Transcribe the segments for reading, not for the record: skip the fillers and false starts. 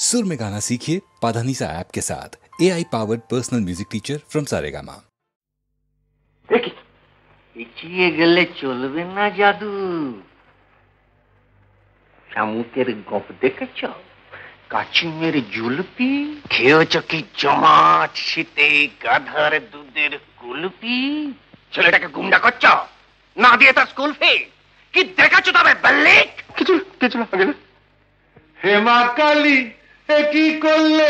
सुर में गाना सीखिए पाधानीसा ऐप के साथ। AI powered personal music teacher from Saregama. পিছিয়ে গেলে চলবে না জাদু। শামুকের গপ দেখেছ? কাচিমের জুলপি খেয়েছ কি জমাট শীতে গাধার দুধের কুলপি? ছেলেটাকে গুন্ডা করছ না দিয়ে তার স্কুল ফি কি দেখাচ্ছ? তবে বাল্লিক কিছু না গেলে হেমা কালী এ কি করলে,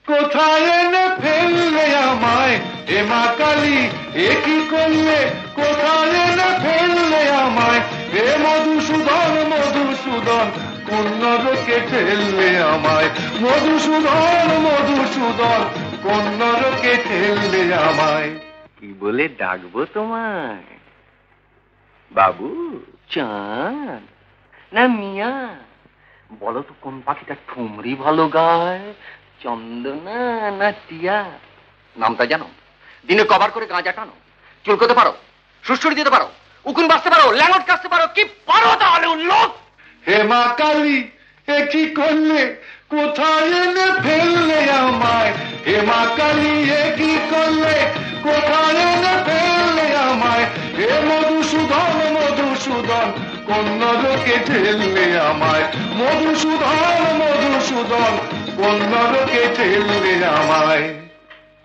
কোথায় এনে ফেললে আমায়? হেমা কালী এ কি করলে, কোথায় এনে ফেললে আমায়? হে মধুসূদন মধুসূদন কোন নরকে ঠেললে আমায়? মধুসূদন মধুসূদন কোন নরকে ঠেললে আমায়? কি বলে ডাকবো তোমায়? বাবু, চাঁদ না মিয়া? বলো তো কোন পাখিটা ঠুমরি ভালো গায়, চন্দনা না টিয়া? নামটা জানো? দিনে কভার করে গাঁজা টানো, চুলকোতে পারো, সুড়সুড়ি দিতে পারো, উকুন বাঁচতে পারো, ল্যাঙ্গট কাটতে পারো, কি পারো তাহলে উল্লোক? হেমা কালী এ কি করলে, কোথায় এনে ফেললে আমায়? হেমা কালী এ কি করলে, কোথায় এনে ফেললে আমায়? হে মধুসূদন মধুসূদন কোন নরকে ঠেললে আমায়? মধুসূদন মধুসূদন কোন নরকে ঠেললে আমায়?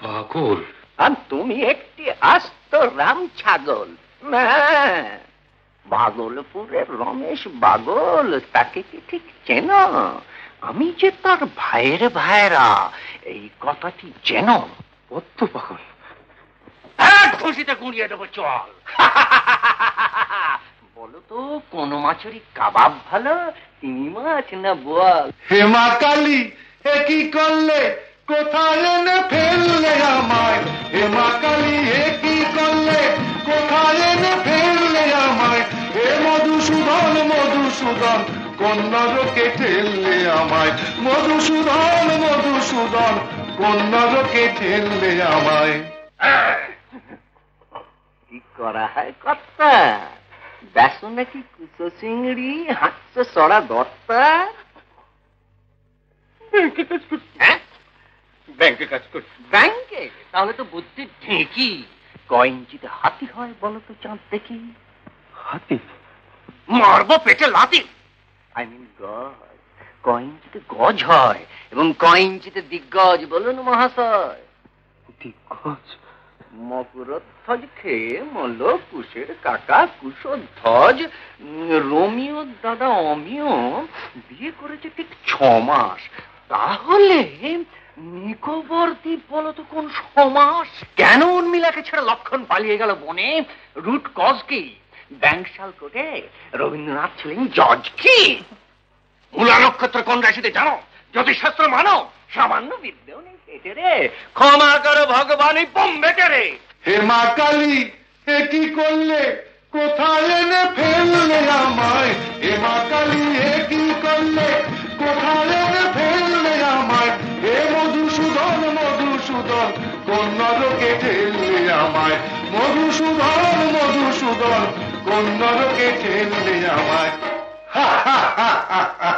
পাগল। আর তুমি একটি আস্ত রাম ছাগল। না, ভাগলপুরের রমেশ বাগল, তাকে কি ঠিক চেনো? আমি যে তার ভাইয়ের ভাইরা, এই কথাটি চেনো? অত পাগল। খুশিতে গুঁড়িয়ে দেবো, চল। বলো তো কোন মাছেরই কাবাব ভালো, চিংড়ি মাছ না বোয়াল? হেমা কালী এ কি করলে, কোথায় এনে ফেললে আমায়? হেমা কালী এ কি করলে, কোথায় এনে ফেললে আমায়? হে মধুসূদন মধুসূদন কোন নরকে ঠেললে আমায়? মধুসূদন মধুসূদন কোন নরকে ঠেললে আমায়? কি করা হয় কর্তা? দেখো নাকি কুচো চিংড়ি হাঁটছে সরা দত্তা? ব্যাংকে কাজ করছি। ব্যাংকে? তাহলে তো বুদ্ধি ঢেঁকি। কয় ইঞ্চিতে হাতি হয় বলো তো চাঁদ দেখি? হাতি? মারবো পেটে লাথি। আই মিন গজ। কয় ইঞ্চিতে গজ হয় এবং কয় ইঞ্চিতে দিগ্গজ বলুন মহাশয়? দিগ্গজ? মকরধ্বজ খেয়ে মল কুশের কাকা কুশধ্বজ। রোমিও দাদা অমিয় বিয়ে করেছে ঠিক 6 মাস। তাহলে নিকোবর দ্বীপ বলো তো কোন সমাস? কেন উর্মিলাকে ছেড়ে লক্ষণ পালিয়ে গেল বনে? রুট কজ কি? ব্যাংকশাল কোর্টে রবীন্দ্রনাথ ছিলেন জজ কি? মূলা নক্ষত্র কোন রাশিতে জানো? জ্যোতিষশাস্ত্র মানো? সামান্য বিদ্যেও নেই পেটে রে। ক্ষমা করো ভগবানই বোম্বেটে রে। হেমা কালী এ কি করলে, কোথায় এনে ফেললে আমায়? হেমা কালী এ কি করলে, কোথায় এনে ফেললে আমায়? হে মধুসূদন মধুসূদন কোন নরকে ঠেললে আমায়? মধুসূদন মধুসূদন কোন নরকে ঠেললে আমায়? হা হা হা হা।